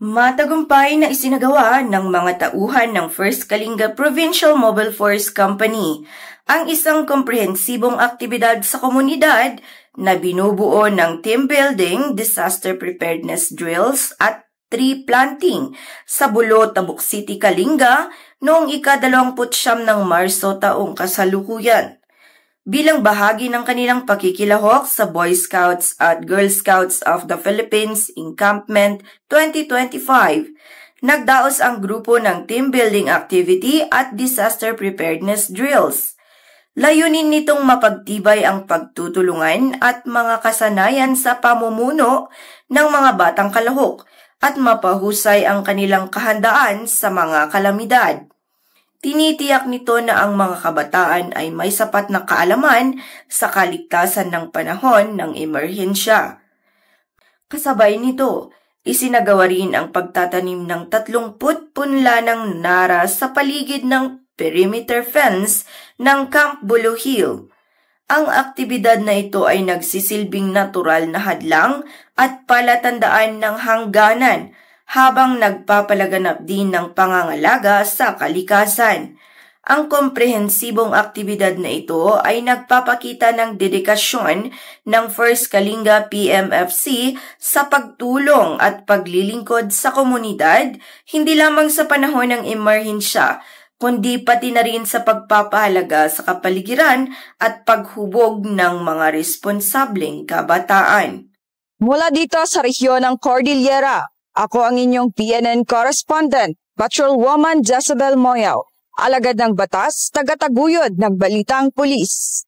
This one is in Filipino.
Matagumpay na isinagawa ng mga tauhan ng First Kalinga Provincial Mobile Force Company ang isang komprehensibong aktibidad sa komunidad na binubuo ng team building, disaster preparedness drills at tree planting sa Bulo, Tabuk City, Kalinga noong ika-29 ng Marso taong kasalukuyan. Bilang bahagi ng kanilang pakikilahok sa Boy Scouts at Girl Scouts of the Philippines Encampment 2025, nagdaos ang grupo ng team building activity at disaster preparedness drills. Layunin nitong mapagtibay ang pagtutulungan at mga kasanayan sa pamumuno ng mga batang kalahok at mapahusay ang kanilang kahandaan sa mga kalamidad. Tinitiyak nito na ang mga kabataan ay may sapat na kaalaman sa kaligtasan ng panahon ng emerhensya. Kasabay nito, isinagawa rin ang pagtatanim ng 30 punla ng nara sa paligid ng perimeter fence ng Camp Bulo Hill. Ang aktibidad na ito ay nagsisilbing natural na hadlang at palatandaan ng hangganan habang nagpapalaganap din ng pangangalaga sa kalikasan. Ang komprehensibong aktibidad na ito ay nagpapakita ng dedikasyon ng First Kalinga PMFC sa pagtulong at paglilingkod sa komunidad, hindi lamang sa panahon ng emerhensya, kundi pati na rin sa pagpapahalaga sa kapaligiran at paghubog ng mga responsableng kabataan. Mula dito sa rehiyon ng Cordillera, ako ang inyong PNN correspondent, Patrolwoman Jezebel Moyaw, alagad ng batas, tagataguyod ng Balitang Pulis.